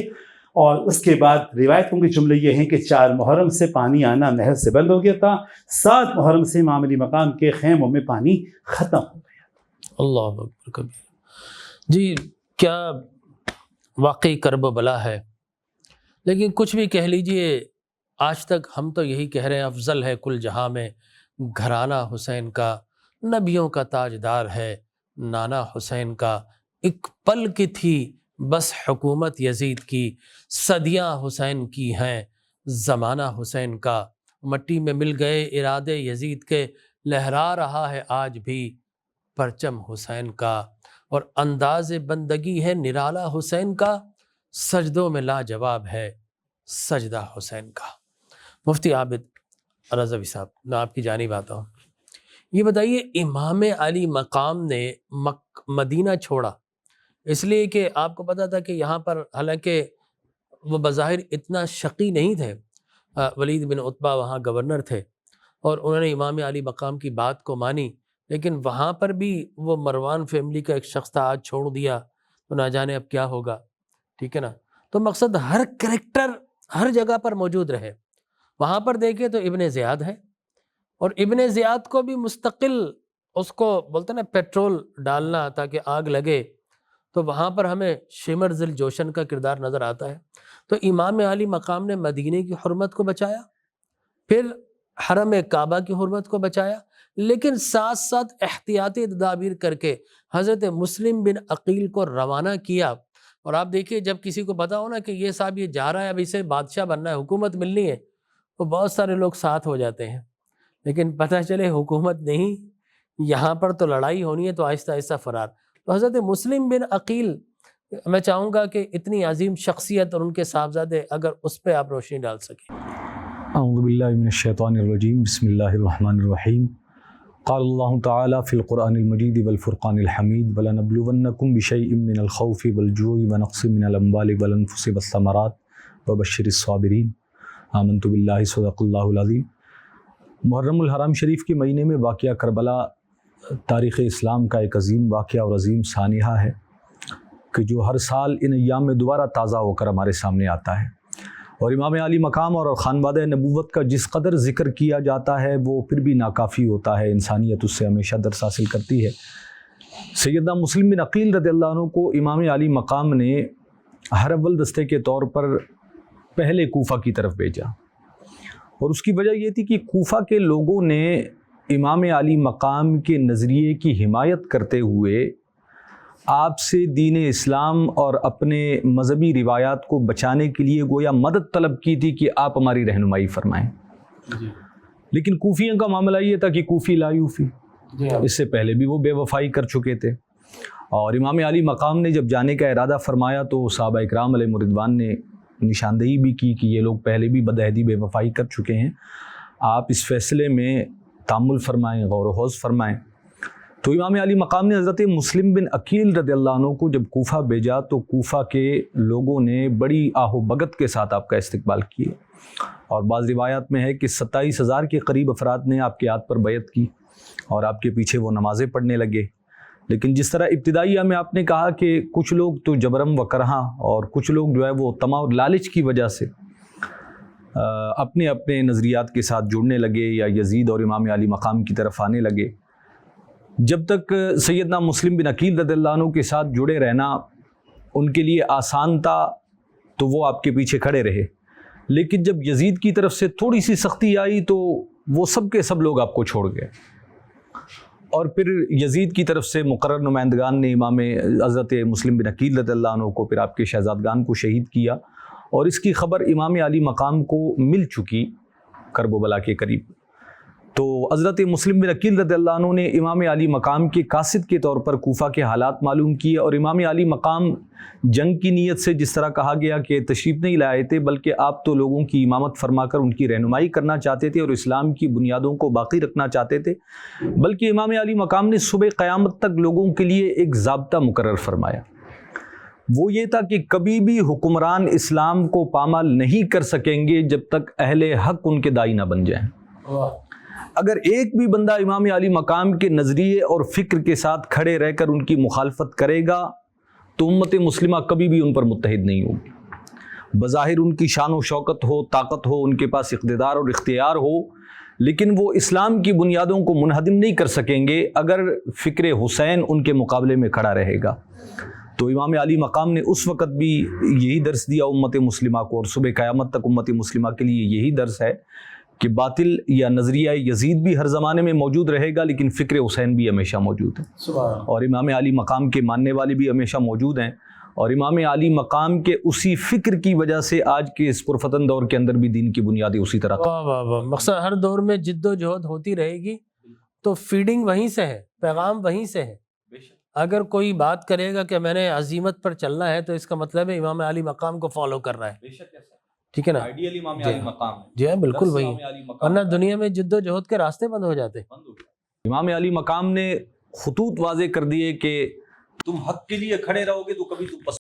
اور اس کے بعد روایتوں کے جملے یہ ہیں کہ 4 محرم سے پانی آنا نہر سے بند ہو گیا تھا، 7 محرم سے امام علی مقام کے خیموں میں پانی ختم ہو گیا. اللہ اکبر کبیر. جی کیا واقعی کرب و بلا ہے، لیکن کچھ بھی کہہ لیجئے، آج تک ہم تو یہی کہہ رہے ہیں افضل ہے کل جہاں میں گھرانہ حسین کا، نبیوں کا تاجدار ہے نانا حسین کا. ایک پل کی تھی بس حکومت یزید کی، صدیاں حسین کی ہیں زمانہ حسین کا. مٹی میں مل گئے ارادے یزید کے، لہرا رہا ہے آج بھی پرچم حسین کا. اور انداز بندگی ہے نرالا حسین کا، سجدوں میں لاجواب ہے سجدہ حسین کا. مفتی عابد رضوی صاحب میں آپ کی جانب آتا ہوں. یہ بتائیے امام علی مقام نے مدینہ چھوڑا، اس لیے کہ آپ کو پتہ تھا کہ یہاں پر حالانکہ وہ بظاہر اتنا شقی نہیں تھے، ولید بن عتبہ وہاں گورنر تھے اور انہوں نے امام علی مقام کی بات کو مانی، لیکن وہاں پر بھی وہ مروان فیملی کا ایک شخص تھا، آج چھوڑ دیا تو نہ جانے اب کیا ہوگا، ٹھیک ہے نا۔ تو مقصد ہر کریکٹر ہر جگہ پر موجود رہے۔ وہاں پر دیکھیں تو ابن زیاد ہے، اور ابن زیاد کو بھی مستقل اس کو بولتے نا پیٹرول ڈالنا تاکہ آگ لگے، تو وہاں پر ہمیں شمر ذل جوشن کا کردار نظر آتا ہے۔ تو امام علی مقام نے مدینے کی حرمت کو بچایا، پھر حرم کعبہ کی حرمت کو بچایا، لیکن ساتھ ساتھ احتیاطی تدابیر کر کے حضرت مسلم بن عقیل کو روانہ کیا۔ اور آپ دیکھیے جب کسی کو پتا ہو نا کہ یہ صاحب یہ جا رہا ہے، اب اسے بادشاہ بننا ہے، حکومت ملنی ہے، تو بہت سارے لوگ ساتھ ہو جاتے ہیں، لیکن پتہ چلے حکومت نہیں، یہاں پر تو لڑائی ہونی ہے، تو آہستہ آہستہ فرار۔ تو حضرت مسلم بن عقیل، میں چاہوں گا کہ اتنی عظیم شخصیت اور ان کے صاحبزادے، اگر اس پہ آپ روشنی ڈال سکیں۔ اعوذ باللہ من الشیطان الرجیم، بسم اللہ الرحمن الرحیم۔ قال اللہ تعالی فی القرآن المجید والفرقان الحمید وَلَنَبْلُوَنَّكُمْ بِشَيْءٍ مِّنَ الْخَوْفِ وَالْجُوعِ وَنَقْصٍ مِّنَ الْأَمْوَالِ وَالْأَنفُسِ وَالثَّمَرَاتِ وَبَشِّرِ الصَّابِرِينَ۔ آمنت باللہ صدق اللہ العظیم۔ محرم الحرام شریف کے مہینے میں واقعہ کربلا تاریخ اسلام کا ایک عظیم واقعہ اور عظیم سانحہ ہے کہ جو ہر سال ان ایام میں دوبارہ تازہ ہو کر ہمارے سامنے آتا ہے، اور امام علی مقام اور خانوادہ نبوت کا جس قدر ذکر کیا جاتا ہے وہ پھر بھی ناکافی ہوتا ہے، انسانیت اس سے ہمیشہ درس حاصل کرتی ہے۔ سیدنا مسلم بن عقیل رضی اللہ عنہ کو امام علی مقام نے ہر اول دستے کے طور پر پہلے کوفہ کی طرف بھیجا، اور اس کی وجہ یہ تھی کہ کوفہ کے لوگوں نے امام علی مقام کے نظریے کی حمایت کرتے ہوئے آپ سے دین اسلام اور اپنے مذہبی روایات کو بچانے کے لیے گویا مدد طلب کی تھی کہ آپ ہماری رہنمائی فرمائیں۔ لیکن کوفیوں کا معاملہ یہ تھا کہ کوفی لا یوفی، اس سے پہلے بھی وہ بے وفائی کر چکے تھے، اور امام علی مقام نے جب جانے کا ارادہ فرمایا تو صحابہ اکرام علیہ رضوان نے نشاندہی بھی کی کہ یہ لوگ پہلے بھی بدعہدی بے وفائی کر چکے ہیں، آپ اس فیصلے میں تامل فرمائیں، غور و خوض فرمائیں۔ تو امام علی مقام نے حضرت مسلم بن عقیل رضی اللہ عنہ کو جب کوفہ بھیجا تو کوفہ کے لوگوں نے بڑی آہ و بگت کے ساتھ آپ کا استقبال کیا، اور بعض روایات میں ہے کہ 27,000 کے قریب افراد نے آپ کے ہاتھ پر بیعت کی اور آپ کے پیچھے وہ نمازیں پڑھنے لگے۔ لیکن جس طرح ابتدائیہ میں آپ نے کہا کہ کچھ لوگ تو جبرم و کرہاں، اور کچھ لوگ جو ہے وہ طمع اور لالچ کی وجہ سے اپنے اپنے نظریات کے ساتھ جڑنے لگے یا یزید اور امام علی مقام کی طرف آنے لگے۔ جب تک سیدنا مسلم بن عقیل رضی اللہ عنہ کے ساتھ جڑے رہنا ان کے لیے آسان تھا تو وہ آپ کے پیچھے کھڑے رہے، لیکن جب یزید کی طرف سے تھوڑی سی سختی آئی تو وہ سب کے سب لوگ آپ کو چھوڑ گئے، اور پھر یزید کی طرف سے مقرر نمائندگان نے امام حضرت مسلم بن عقیل رضی اللہ عنہ کو، پھر آپ کے شہزادگان کو شہید کیا، اور اس کی خبر امام علی مقام کو مل چکی کرب و بلا کے قریب۔ تو حضرت مسلم بن عقیل رضی اللہ عنہ نے امام علی مقام کے قاصد کے طور پر کوفہ کے حالات معلوم کیے، اور امام علی مقام جنگ کی نیت سے جس طرح کہا گیا کہ تشریف نہیں لائے تھے، بلکہ آپ تو لوگوں کی امامت فرما کر ان کی رہنمائی کرنا چاہتے تھے اور اسلام کی بنیادوں کو باقی رکھنا چاہتے تھے، بلکہ امام علی مقام نے صبح قیامت تک لوگوں کے لیے ایک ضابطہ مقرر فرمایا۔ وہ یہ تھا کہ کبھی بھی حکمران اسلام کو پامال نہیں کر سکیں گے جب تک اہل حق ان کے داعی نہ بن جائیں۔ اگر ایک بھی بندہ امام علی مقام کے نظریے اور فکر کے ساتھ کھڑے رہ کر ان کی مخالفت کرے گا تو امت مسلمہ کبھی بھی ان پر متحد نہیں ہوگی۔ بظاہر ان کی شان و شوکت ہو، طاقت ہو، ان کے پاس اقتدار اور اختیار ہو، لیکن وہ اسلام کی بنیادوں کو منہدم نہیں کر سکیں گے اگر فکر حسین ان کے مقابلے میں کھڑا رہے گا۔ تو امام علی مقام نے اس وقت بھی یہی درس دیا امت مسلمہ کو، اور صبح قیامت تک امت مسلمہ کے لیے یہی درس ہے کہ باطل یا نظریہ یزید بھی ہر زمانے میں موجود رہے گا، لیکن فکر حسین بھی ہمیشہ موجود ہے، اور امام علی مقام کے ماننے والے بھی ہمیشہ موجود ہیں، اور امام علی مقام کے اسی فکر کی وجہ سے آج کے اس پرفتن دور کے اندر بھی دین کی بنیادیں اسی طرح۔ واہ واہ واہ، مقصد ہر دور میں جد و جہد ہوتی رہے گی، تو فیڈنگ وہیں سے ہے، پیغام وہیں سے ہے۔ اگر کوئی بات کرے گا کہ میں نے عزیمت پر چلنا ہے تو اس کا مطلب ہے امام علی مقام کو فالو کر رہا ہے، ٹھیک ہے نا؟ آئیڈیل امام علی مقام ہے، جی ہاں بالکل وہی، ورنہ دنیا میں جد و جہد کے راستے بند ہو جاتے۔ امام علی مقام نے خطوط واضح کر دیے کہ تم حق کے لیے کھڑے رہو گے تو کبھی تم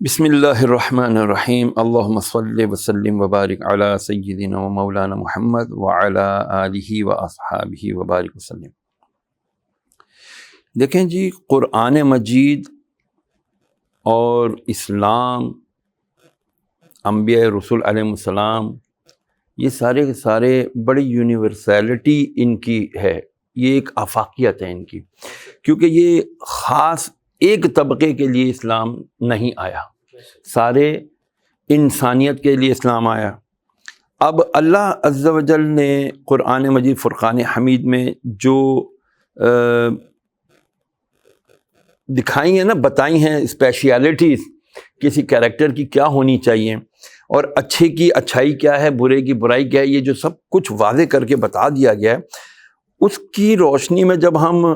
بسم اللہ الرحمن الرحیم اللہم صلی وسلم وبارک علی سیدنا و مولانا محمد وعلی آلہ و اصحابہ وبارک وسلم۔ دیکھیں جی، قرآن مجید اور اسلام، انبیاء رسول علیہ السلام، یہ سارے کے سارے بڑی یونیورسیلٹی ان کی ہے، یہ ایک آفاقیت ہے ان کی، کیونکہ یہ خاص ایک طبقے کے لیے اسلام نہیں آیا، سارے انسانیت کے لیے اسلام آیا۔ اب اللہ عز و جل نے قرآن مجید فرقان حمید میں جو دکھائی ہیں نا، بتائی ہیں اسپیشیلٹیز کسی کیریکٹر کی کیا ہونی چاہیے، اور اچھے کی اچھائی کیا ہے، برے کی برائی کیا ہے، یہ جو سب کچھ واضح کر کے بتا دیا گیا ہے، اس کی روشنی میں جب ہم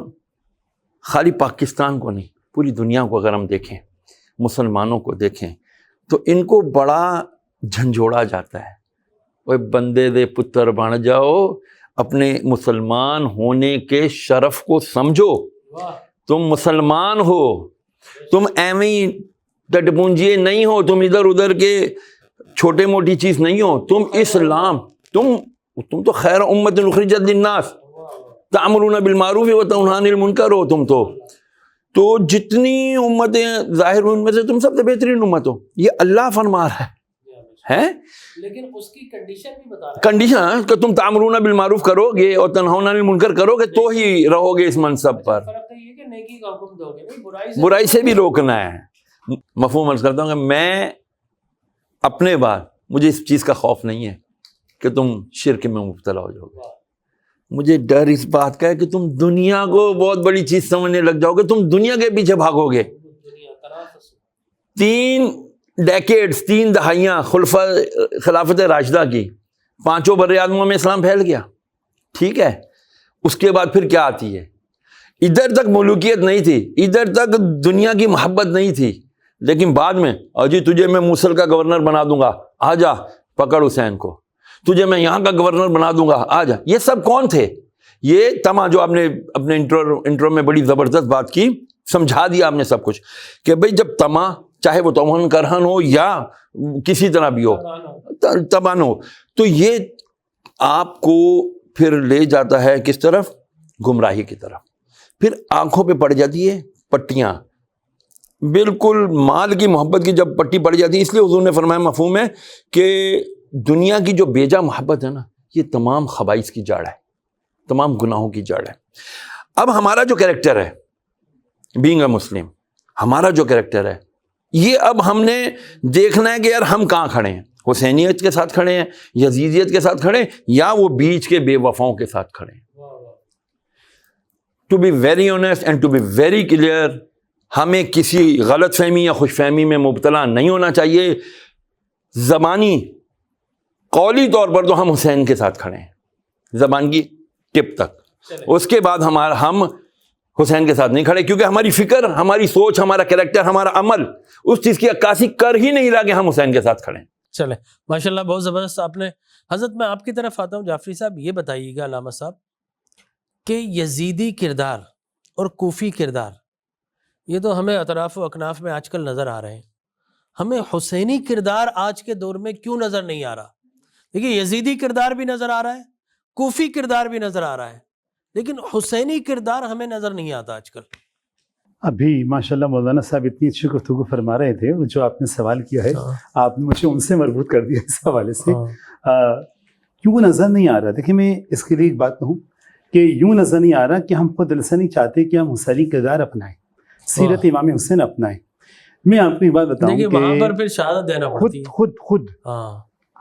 خالی پاکستان کو نہیں، پوری دنیا کو اگر ہم دیکھیں، مسلمانوں کو دیکھیں، تو ان کو بڑا جھنجھوڑا جاتا ہے۔ وہ بندے دے پتر بن جاؤ، اپنے مسلمان ہونے کے شرف کو سمجھو، تم مسلمان ہو، تم ایویں ٹٹپونجیے نہیں ہو، تم ادھر ادھر کے چھوٹے موٹی چیز نہیں ہو، تم اسلام، تم تو خیر امت اخرجت للناس تأمرون بالمعروف وتنہون عن المنکر ہو، تم تو جتنی امتیں ظاہر ان میں سے تم سب سے بہترین امت ہو، یہ اللہ فرما رہا ہے، لیکن اس کی کنڈیشن بھی بتا رہا ہے، کنڈیشن کہ تم تأمرون بالمعروف کرو گے اور تنہون عن المنکر کرو گے تو ہی رہو گے اس منصب پر۔ فرق تو یہ کہ نیکی کا حکم دو گے، برائی سے بھی روکنا ہے۔ مفہوم عرض کرتا ہوں کہ میں اپنے بعد مجھے اس چیز کا خوف نہیں ہے کہ تم شرک میں مبتلا ہو جاؤ گے، مجھے ڈر اس بات کا ہے کہ تم دنیا کو بہت بڑی چیز سمجھنے لگ جاؤ گے، تم دنیا کے پیچھے بھاگو گے۔ 3 ڈیکیڈز، 3 دہائیاں خلافت راشدہ کی، 5 بر اعظموں میں اسلام پھیل گیا، ٹھیک ہے، اس کے بعد پھر کیا آتی ہے؟ ادھر تک ملوکیت نہیں تھی، ادھر تک دنیا کی محبت نہیں تھی، لیکن بعد میں اجی تجھے میں موصل کا گورنر بنا دوں گا، آ جا پکڑ حسین کو، تجھے میں یہاں کا گورنر بنا دوں گا، آ جا۔ یہ سب کون تھے؟ یہ تما جو آپ نے اپنے انٹرو میں بڑی زبردست بات کی، سمجھا دیا آپ نے سب کچھ، کہ بھئی جب تما، چاہے وہ توہن کرہن ہو یا کسی طرح بھی ہو، تبان ہو، تو یہ آپ کو پھر لے جاتا ہے کس طرف؟ گمراہی کی طرف۔ پھر آنکھوں پہ پڑ جاتی ہے پٹیاں، بالکل مال کی محبت کی جب پٹی پڑ جاتی ہے، اس لیے حضور نے فرمایا، مفہوم ہے کہ دنیا کی جو بیجا محبت ہے نا، یہ تمام خبائث کی جڑ ہے، تمام گناہوں کی جڑ ہے۔ اب ہمارا جو کریکٹر ہے، بینگ اے مسلم، ہمارا جو کریکٹر ہے، یہ اب ہم نے دیکھنا ہے کہ یار ہم کہاں کھڑے ہیں، حسینیت کے ساتھ کھڑے ہیں، یزیدیت کے ساتھ کھڑے ہیں، یا وہ بیچ کے بے وفاؤں کے ساتھ کھڑے ہیں۔ To be very honest and to be very clear, ہمیں کسی غلط فہمی یا خوش فہمی میں مبتلا نہیں ہونا چاہیے۔ زبانی قولی طور پر تو ہم حسین کے ساتھ کھڑے ہیں، زبان کی ٹپ تک، اس کے بعد ہم حسین کے ساتھ نہیں کھڑے، کیونکہ ہماری فکر، ہماری سوچ، ہمارا کریکٹر، ہمارا عمل اس چیز کی عکاسی کر ہی نہیں رہا کہ ہم حسین کے ساتھ کھڑے ہیں۔ چلے ماشاءاللہ، بہت زبردست آپ نے۔ حضرت میں آپ کی طرف آتا ہوں، جعفری صاحب یہ بتائیے گا علامہ صاحب کہ یزیدی کردار اور کوفی کردار یہ تو ہمیں اطراف و اکناف میں آج کل نظر آ رہے ہیں، ہمیں حسینی کردار آج کے دور میں کیوں نظر نہیں آ رہا؟ دیکھیے یزیدی کردار بھی نظر آ رہا ہے، کوفی کردار بھی نظر آ رہا ہے، لیکن حسینی کردار ہمیں نظر نہیں آتا آج کل۔ ابھی ماشاءاللہ مولانا صاحب اتنی اچھی گفتگو فرما رہے تھے، جو آپ نے سوال کیا ہے آپ نے مجھے ان سے مربوط کر دیا اس حوالے سے۔ کیوں وہ نظر نہیں آ رہا؟ دیکھیں میں اس کے لیے ایک بات کہوں کہ یوں نظر نہیں آ رہا کہ ہم خود دل سے نہیں چاہتے کہ ہم حسینی کردار اپنائیں، سیرت امام حسین اپنائیں۔ میں آپ کو ایک بات بتاؤں کہ وہاں پر پھر شہادت دینا پڑتی ہے، خود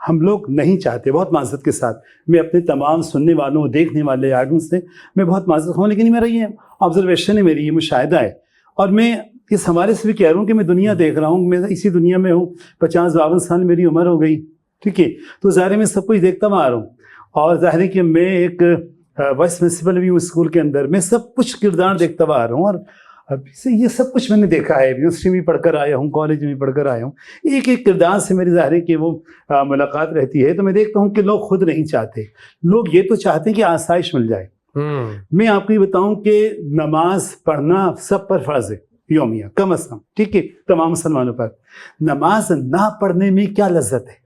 ہم لوگ نہیں چاہتے، بہت معذرت کے ساتھ میں اپنے تمام سننے والوں، دیکھنے والے آڈینس سے میں بہت معذرت ہوں، لیکن میرا یہ آبزرویشن ہے، میری یہ مشاہدہ ہے، اور میں اس حوالے سے بھی کہہ رہا ہوں کہ میں دنیا دیکھ رہا ہوں، میں اسی دنیا میں ہوں، 50-52 سال میری عمر ہو گئی، ٹھیک ہے، تو ظاہر ہے میں سب کچھ دیکھتا ہوا آ رہا ہوں، اور ظاہر ہے کہ میں ایک وائس پرنسپل بھی ہوں اسکول کے اندر، میں سب کچھ کردار دیکھتا ہوا آ رہا ہوں، اور ابھی سے یہ سب کچھ میں نے دیکھا ہے، یونیورسٹی میں پڑھ کر آیا ہوں، کالج میں پڑھ کر آیا ہوں، ایک ایک کردار سے میری ظاہر ہے کہ وہ ملاقات رہتی ہے، تو میں دیکھتا ہوں کہ لوگ خود نہیں چاہتے، لوگ یہ تو چاہتے ہیں کہ آسائش مل جائے۔ میں آپ کو یہ بتاؤں کہ نماز پڑھنا سب پر فرض ہے یومیہ، کم از کم، ٹھیک ہے، تمام مسلمانوں پر۔ نماز نہ پڑھنے میں کیا لذت ہے؟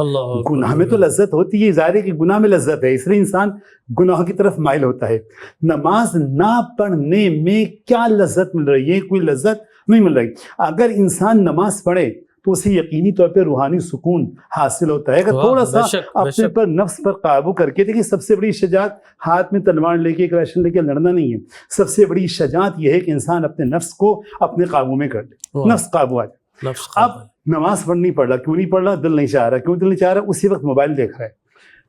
اللہ گناہ میں تو لذت ہوتی ہے، ظاہر ہے کہ گناہ میں لذت ہے، اس لیے انسان گناہ کی طرف مائل ہوتا ہے۔ نماز نہ پڑھنے میں کیا لذت مل رہی ہے؟ کوئی لذت نہیں مل رہی۔ اگر انسان نماز پڑھے تو اسے یقینی طور پہ روحانی سکون حاصل ہوتا ہے۔ اگر تھوڑا سا اپنے پر نفس پر قابو کر کے، دیکھیے سب سے بڑی شجاعت ہاتھ میں تلوار لے کے کلاشن لے کے لڑنا نہیں ہے، سب سے بڑی شجاعت یہ ہے کہ انسان اپنے نفس کو اپنے قابو میں کر لے، نفس قابو آ جائے۔ اب نماز پڑھ نہیں پڑھ رہا، کیوں نہیں پڑھ رہا؟ دل نہیں چاہ رہا، کیوں دل نہیں چاہ رہا؟ اسی وقت موبائل دیکھ رہا ہے،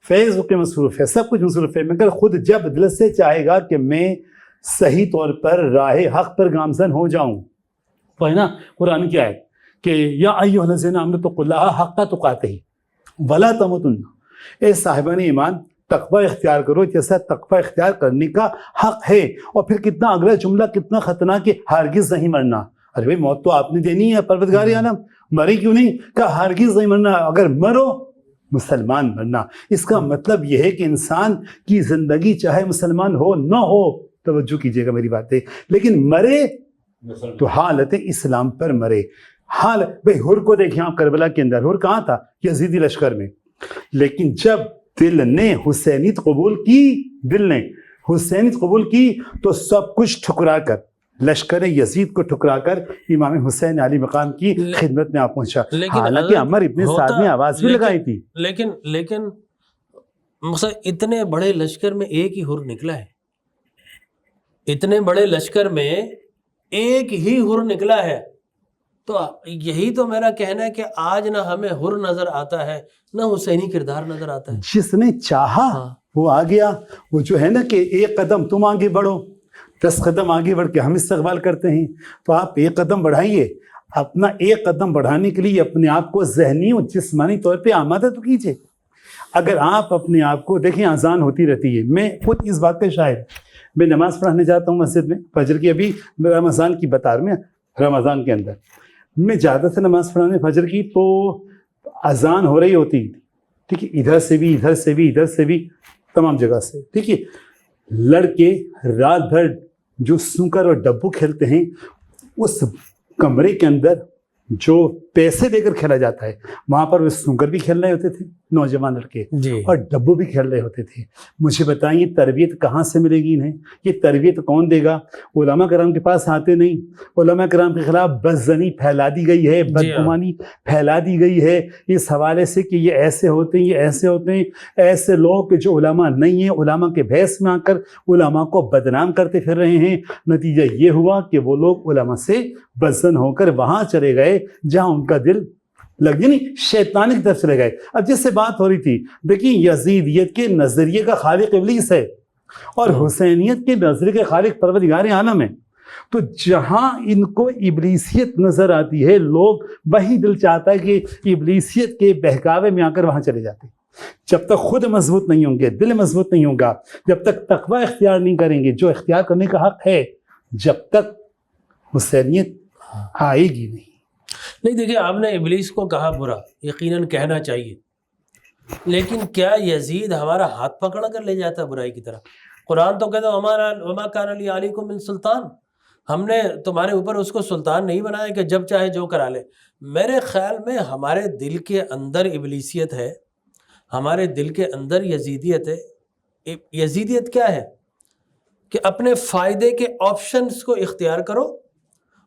فیس بک پہ مصروف ہے، سب کچھ مصروف ہے، مگر خود جب دل سے چاہے گا کہ میں صحیح طور پر راہ حق پر گامزن ہو جاؤں، تو ہے نا قرآن کی آیت کہ یا ایھا الذین آمنوا اتقوا اللہ حق تقاتہ ولا تموتن، اے صاحبان ایمان تقوی اختیار کرو جیسا تقوی اختیار کرنے کا حق ہے۔ اور پھر کتنا اگلا جملہ کتنا خطرناک، کہ ہرگز نہیں مرنا۔ ارے بھائی موت تو آپ نے دینی ہے، پروردگار عالم، مرے کیوں نہیں؟ کہا ہرگز نہیں مرنا، اگر مرو مسلمان مرنا۔ اس کا مطلب یہ ہے کہ انسان کی زندگی چاہے مسلمان ہو نہ ہو، توجہ کیجئے گا میری باتیں، لیکن مرے تو حالت اسلام پر مرے۔ حال بھائی ہر کو دیکھیں آپ کربلا کے اندر، ہر کہاں تھا؟ یزیدی لشکر میں، لیکن جب دل نے حسینیت قبول کی، دل نے حسینیت قبول کی تو سب کچھ ٹھکرا کر، لشکر یزید کو ٹھکرا کر امام حسین علی مقام کی خدمت میں آپ پہنچا۔ حالانکہ عمر ابن سعد نے آواز بھی لگائی تھی، لیکن اتنے بڑے لشکر میں ایک ہی ہر نکلا ہے، اتنے بڑے لشکر میں ایک ہی ہر نکلا ہے۔ تو یہی تو میرا کہنا ہے کہ آج نہ ہمیں ہر نظر آتا ہے نہ حسینی کردار نظر آتا ہے۔ جس نے چاہا وہ آ گیا، وہ جو ہے نا کہ ایک قدم تم آگے بڑھو، 10 قدم آگے بڑھ کے ہم استقبال کرتے ہیں، تو آپ ایک قدم بڑھائیے۔ اپنا ایک قدم بڑھانے کے لیے اپنے آپ کو ذہنی اور جسمانی طور پہ آمادہ تو کیجیے۔ اگر آپ اپنے آپ کو دیکھیں، اذان ہوتی رہتی ہے، میں خود اس بات کا شاہد، میں نماز پڑھنے جاتا ہوں مسجد میں فجر کی، ابھی رمضان کی بتا رہا میں، رمضان کے اندر میں جاتا تھا نماز پڑھانے فجر کی، تو اذان ہو رہی ہوتی، ٹھیک ہے، ادھر سے بھی ادھر سے بھی ادھر سے بھی تمام جگہ سے، ٹھیک ہے، لڑکے رات بھر جو سنکر اور ڈبو کھیلتے ہیں، اس کمرے کے اندر جو پیسے دے کر کھیلا جاتا ہے، وہاں پر وہ سنکر بھی کھیل رہے ہوتے تھے نوجوان لڑکے، اور ڈبو بھی کھیل رہے ہوتے تھے۔ مجھے بتائیں یہ تربیت کہاں سے ملے گی انہیں؟ یہ تربیت کون دے گا؟ علماء کرام کے پاس آتے نہیں، علماء کرام کے خلاف بدزنی پھیلا دی گئی ہے، بدگمانی پھیلا دی گئی ہے اس حوالے سے کہ یہ ایسے ہوتے ہیں، یہ ایسے ہوتے ہیں، ایسے لوگ کہ جو علماء نہیں ہیں، علماء کے بحث میں آ کر علماء کو بدنام کرتے پھر رہے ہیں۔ نتیجہ یہ ہوا کہ وہ لوگ علماء سے بدزن ہو کر وہاں چلے گئے جہاں ان کا دل لگ یعنی شیطانی کی طرف چلے گئے۔ اب جس سے بات ہو رہی تھی، دیکھیں یزیدیت کے نظریے کا خالق ابلیس ہے اور حسینیت کے نظریے کے خالق پروردگار عالم ہے، تو جہاں ان کو ابلیسیت نظر آتی ہے، لوگ وہی دل چاہتا ہے کہ ابلیسیت کے بہکاوے میں آ کر وہاں چلے جاتے ہیں۔ جب تک خود مضبوط نہیں ہوں گے، دل مضبوط نہیں ہوگا، جب تک تقوی اختیار نہیں کریں گے جو اختیار کرنے کا حق ہے، جب تک حسینیت آئے گی نہیں دیکھیں آپ نے ابلیس کو کہا برا، یقیناً کہنا چاہیے، لیکن کیا یزید ہمارا ہاتھ پکڑ کر لے جاتا ہے برائی کی طرف؟ قرآن تو کہتا وما کان علی علیکم من سلطان، ہم نے تمہارے اوپر اس کو سلطان نہیں بنایا کہ جب چاہے جو کرا لے۔ میرے خیال میں ہمارے دل کے اندر ابلیسیت ہے، ہمارے دل کے اندر یزیدیت ہے۔ یزیدیت کیا ہے کہ اپنے فائدے کے آپشنز کو اختیار کرو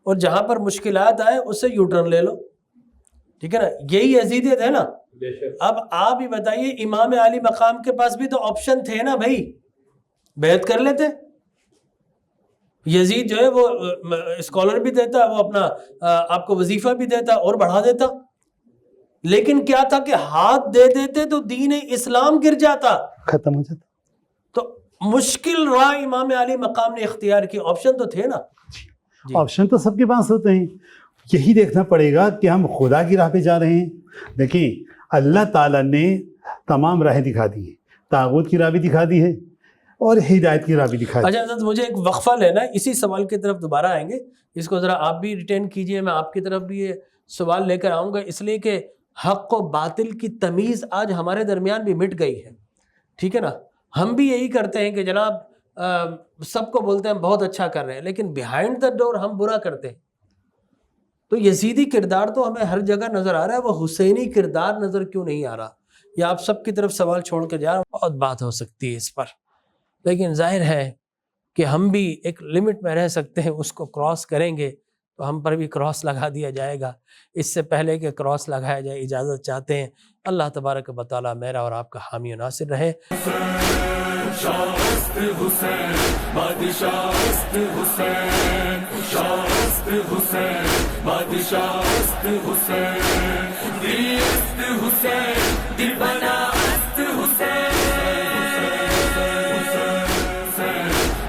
اور جہاں پر مشکلات آئے اس سے یو ٹرن لے لو، ٹھیک ہے نا؟ یہی یزیدیت ہے نا۔ اب آپ ہی بتائیے، امام علی مقام کے پاس بھی تو آپشن تھے نا بھائی، بیعت کر لیتے۔ یزید جو ہے وہ اسکالر بھی دیتا، وہ اپنا آپ کو وظیفہ بھی دیتا اور بڑھا دیتا، لیکن کیا تھا کہ ہاتھ دے دیتے تو دین اسلام گر جاتا، ختم ہو جاتا۔ تو مشکل راہ امام علی مقام نے اختیار کی، آپشن تو تھے نا۔ آپشن تو سب کے پاس ہوتے ہیں، یہی دیکھنا پڑے گا کہ ہم خدا کی راہ پہ جا رہے ہیں۔ دیکھیں اللہ تعالیٰ نے تمام راہیں دکھا دی ہیں، طاغوت کی راہ بھی دکھا دی ہے اور ہدایت کی راہ بھی دکھا دی۔ اچھا حضرت مجھے ایک وقفہ لینا ہے، اسی سوال کی طرف دوبارہ آئیں گے، اس کو ذرا آپ بھی ریٹین کیجئے، میں آپ کی طرف بھی یہ سوال لے کر آؤں گا، اس لیے کہ حق و باطل کی تمیز آج ہمارے درمیان بھی مٹ گئی ہے، ٹھیک ہے نا؟ ہم بھی یہی کرتے ہیں کہ جناب سب کو بولتے ہیں بہت اچھا کر رہے ہیں، لیکن بیہائنڈ دا ڈور ہم برا کرتے ہیں۔ تو یزیدی کردار تو ہمیں ہر جگہ نظر آ رہا ہے، وہ حسینی کردار نظر کیوں نہیں آ رہا؟ یہ آپ سب کی طرف سوال چھوڑ کے جا رہا ہوں، بہت بات ہو سکتی ہے اس پر، لیکن ظاہر ہے کہ ہم بھی ایک لمٹ میں رہ سکتے ہیں، اس کو کراس کریں گے تو ہم پر بھی کراس لگا دیا جائے گا۔ اس سے پہلے کہ کراس لگایا جائے اجازت چاہتے ہیں، اللہ تبارک و تعالیٰ میرا اور آپ کا حامی و ناصر رہے۔ شاست حسین بادشاہست حسین، شاست حسین بادشاہست حسین، دیست حسین دل بناست حسین،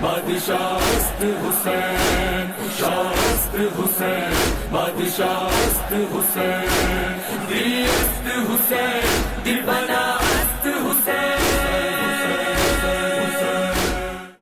بادشاہست حسین، شاست حسین بادشاہست حسین، دیست حسین